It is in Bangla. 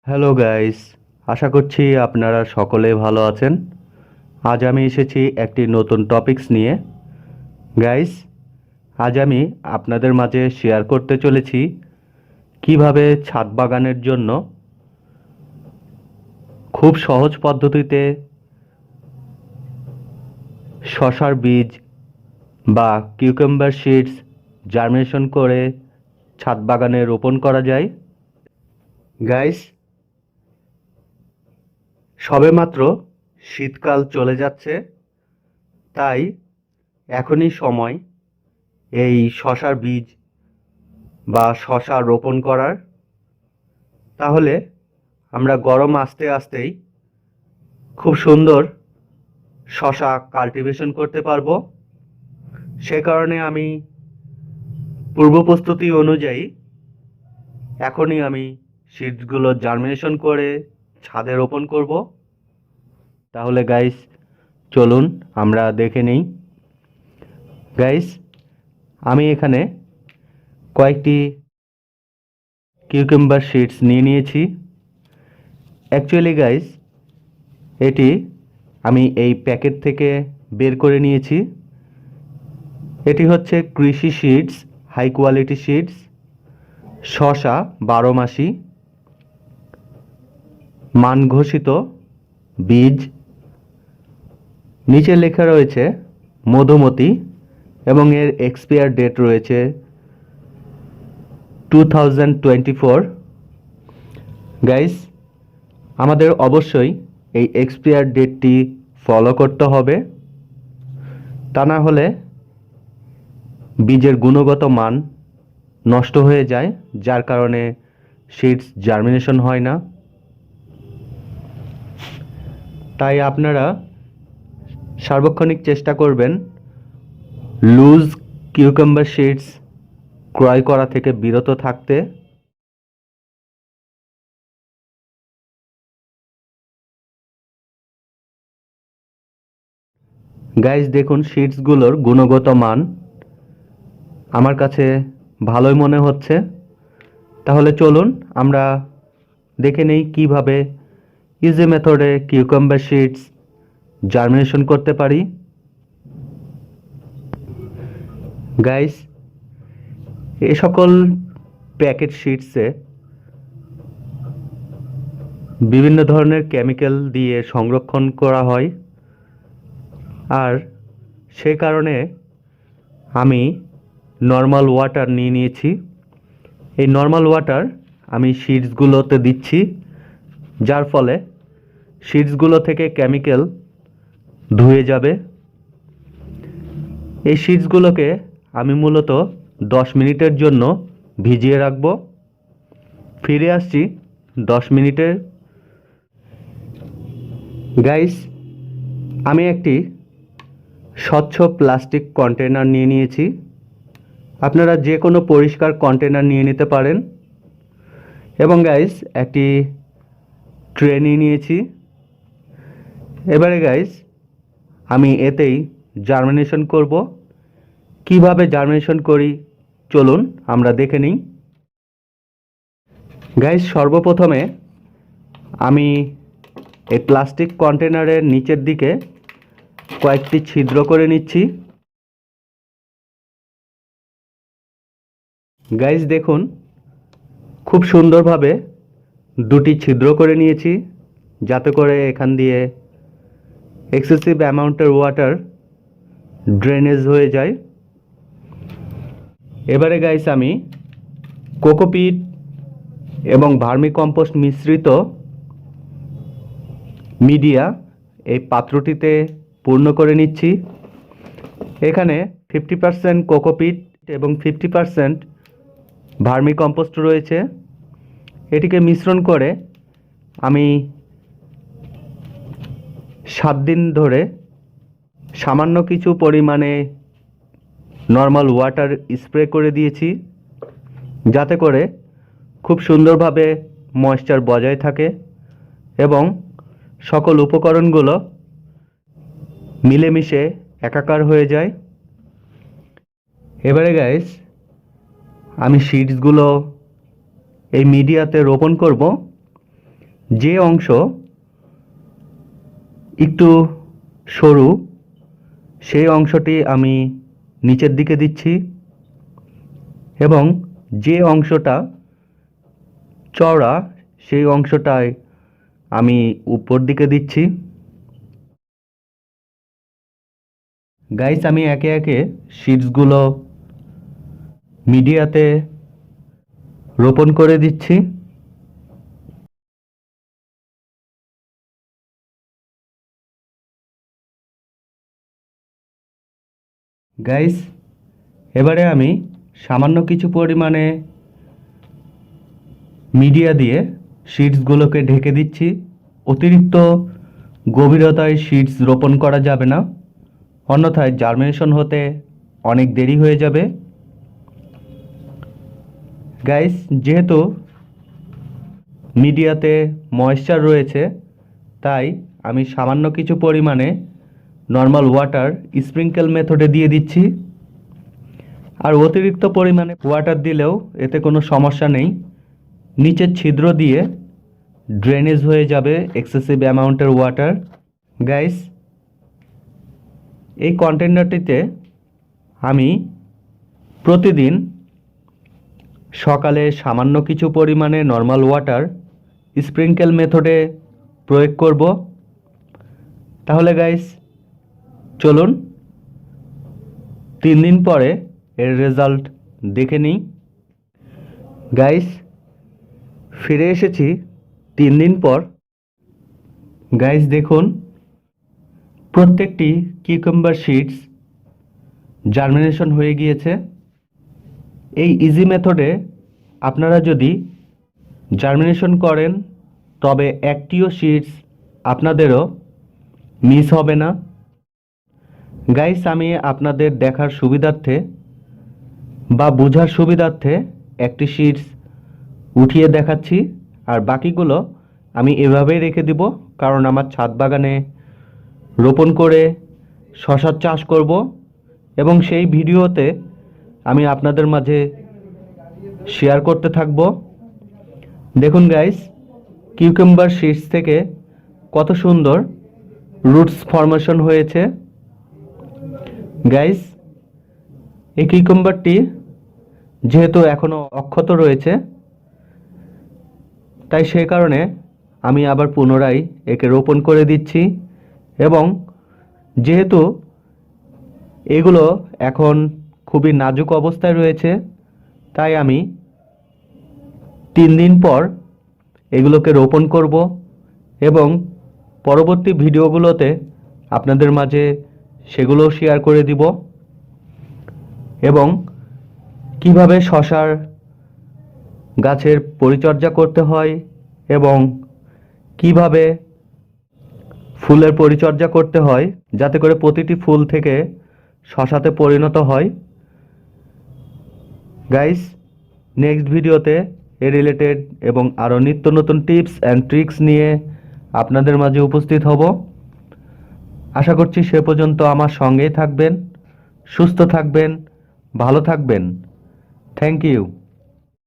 হ্যালো গাইস, আশা করছি আপনারা সকলে ভালো আছেন। আজ আমি এসেছি একটি নতুন টপিকস নিয়ে। গাইস, আজ আমি আপনাদের মাঝে শেয়ার করতে চলেছি কিভাবে ছাদ বাগানের জন্য খুব সহজ পদ্ধতিতে শসার বীজ বা কিউকাম্বার সিডস জার্মিনেশন করে ছাদ বাগানে রোপণ করা যায়। গাইস, সবেমাত্র শীতকাল চলে যাচ্ছে, তাই এখনই সময় এই শসার বীজ বা শসা রোপণ করার। তাহলে আমরা গরম আসতে আসতেই খুব সুন্দর শসা কাল্টিভেশন করতে পারবো। সে কারণে আমি পূর্ব প্রস্তুতি অনুযায়ী এখনই আমি সিডসগুলো জার্মিনেশন করে ছাদে রোপণ করব। তাহলে গাইস, চলুন আমরা দেখে নেই। গাইস, আমি এখানে কয়েকটি কিউকাম্বার সিডস নিয়ে নিয়েছি। অ্যাকচুয়ালি গাইস, এটি আমি এই প্যাকেট থেকে বের করে নিয়েছি। এটি হচ্ছে কৃষি সিডস, হাই কোয়ালিটি সিডস, শসা 12 মাসি, মান ঘোষিত বীজ। নিচে লেখা রয়েছে মধুমতি এবং এর এক্সপায়ার ডেট রয়েছে 2024। গাইস, আমাদের অবশ্যই এই এক্সপায়ার ডেটটি ফলো করতে হবে, তা না হলে বীজের গুণগত মান নষ্ট হয়ে যায়, যার কারণে সিডস জার্মিনেশন হয় না। তাই আপনারা সার্বক্ষণিক চেষ্টা করবেন লুজ কিউকাম্বার সিডস ক্রয় করা থেকে বিরত থাকতে। গাইস, দেখুন সিডসগুলোর গুণগত মান আমার কাছে ভালোই মনে হচ্ছে। তাহলে চলুন আমরা দেখে নেই কিভাবে ইজি মেথডে কিউকাম্বার সিডস জার্মিনেশন করতে পারি। গাইস, এ সকল প্যাকেট সিডসে বিভিন্ন ধরনের কেমিক্যাল দিয়ে সংরক্ষণ করা হয়, আর সে কারণে আমি নর্মাল ওয়াটার নিয়ে নিয়েছি। এই নর্মাল ওয়াটার আমি সিডসগুলোতে দিচ্ছি, যার ফলে সিডসগুলো থেকে কেমিক্যাল ধুয়ে যাবে। এই সিডসগুলোকে আমি মূলত 10 মিনিটের জন্য ভিজিয়ে রাখব। ফিরে আসছি 10 মিনিটের। গাইস, আমি একটি স্বচ্ছ প্লাস্টিক কন্টেনার নিয়ে নিয়েছি। আপনারা যে কোনো পরিষ্কার কন্টেনার নিয়ে নিতে পারেন। এবং গাইস, একটি ট্রে নিয়ে নিয়েছি। এবারে গাইস, আমি এতেই জার্মিনেশন করব। কিভাবে জার্মিনেশন করি চলুন আমরা দেখে নিই। গাইস, সর্বপ্রথমে আমি এই প্লাস্টিক কন্টেনারের নিচের দিকে কয়েকটি ছিদ্র করে নিচ্ছি। গাইস, দেখুন খুব সুন্দরভাবে দুটি ছিদ্র করে নিয়েছি, যাতে করে এখান দিয়ে এক্সেসিভ অ্যামাউন্টের ওয়াটার ড্রেনেজ হয়ে যায়। এবারে গাইস, আমি কোকোপিট এবং ভার্মি কম্পোস্ট মিশ্রিত মিডিয়া এই পাত্রটিতে পূর্ণ করে নিচ্ছি। এখানে 50% কোকোপিট এবং 50% ভার্মি কম্পোস্ট রয়েছে। এটিকে মিশ্রণ করে আমি 7 দিন ধরে সামান্য কিছু পরিমাণে নর্মাল ওয়াটার স্প্রে করে দিয়েছি, যাতে করে খুব সুন্দরভাবে ময়েশ্চার বজায় থাকে এবং সকল উপকরণগুলো মিলেমিশে একাকার হয়ে যায়। এবারে গাইস, আমি সিডসগুলো এই মিডিয়াতে রোপণ করব। যে অংশ একটু সরু সেই অংশটি আমি নিচের দিকে দিচ্ছি এবং যে অংশটা চওড়া সেই অংশটায় আমি উপর দিকে দিচ্ছি। গাইস, আমি একে একে সিডসগুলো মিডিয়াতে রোপণ করে দিচ্ছি। গাইস, এবারে আমি সামান্য কিছু পরিমাণে মিডিয়া দিয়ে সিডসগুলোকে ঢেকে দিচ্ছি। অতিরিক্ত গভীরতায় সিডস রোপণ করা যাবে না, অন্যথায় জার্মিনেশন হতে অনেক দেরি হয়ে যাবে। গাইস, যেহেতু মিডিয়াতে ময়েশ্চার রয়েছে তাই আমি সামান্য কিছু পরিমাণে নর্মাল ওয়াটার স্প্রিঙ্কেল মেথডে দিয়ে দিচ্ছি। আর অতিরিক্ত পরিমাণে ওয়াটার দিলেও এতে কোনো সমস্যা নেই, নিচের ছিদ্র দিয়ে ড্রেনেজ হয়ে যাবে এক্সেসিভ অ্যামাউন্টের ওয়াটার। গাইস, এই কন্টেনারটিতে আমি প্রতিদিন সকালে সামান্য কিছু পরিমাণে নর্মাল ওয়াটার স্প্রিঙ্কেল মেথডে প্রয়োগ করব। তাহলে গাইস, চলুন 3 দিন পরে এর রেজাল্ট দেখে নিই। গাইস, ফিরে এসেছি 3 দিন পর। গাইস দেখুন, প্রত্যেকটি কিউকাম্বার সিডস জার্মিনেশন হয়ে গিয়েছে। এই ইজি মেথডে আপনারা যদি জার্মিনেশন করেন তবে একটিও সিডস আপনাদেরও মিস হবে না। গাইস, আমি আপনাদের দেখার সুবিধার্থে বা বোঝার সুবিধার্থে একটি সিডস উঠিয়ে দেখাচ্ছি, আর বাকিগুলো আমি এভাবেই রেখে দিব, কারণ আমার ছাদ বাগানে রোপণ করে শশার চাষ করব এবং সেই ভিডিওতে আমি আপনাদের মাঝে শেয়ার করতে থাকব। দেখুন গাইস, কিউকাম্বার সিডস থেকে কত সুন্দর রুটস ফরমেশন হয়েছে। গাইস, এই কিউকাম্বারটি যেহেতু এখনও অক্ষত রয়েছে তাই সেই কারণে আমি আবার পুনরায় একে রোপণ করে দিচ্ছি এবং যেহেতু এগুলো এখন খুবই নাজুক অবস্থায় রয়েছে তাই আমি 3 দিন পর এগুলোকে রোপণ করব এবং পরবর্তী ভিডিওগুলোতে আপনাদের মাঝে সেগুলো শেয়ার করে দিব এবং কিভাবে শশার গাছের পরিচর্যা করতে হয় এবং কিভাবে ফুলের পরিচর্যা করতে হয় যাতে করে প্রতিটি ফুল থেকে শশাতে পরিণত হয়। গাইস, নেক্সট ভিডিওতে এ রিলেটেড এবং আরও নিত্য নতুন টিপস অ্যান্ড ট্রিক্স নিয়ে আপনাদের মাঝে উপস্থিত হব। আশা করছি সে পর্যন্ত আমার সঙ্গেই থাকবেন, সুস্থ থাকবেন, ভালো থাকবেন। Thank you.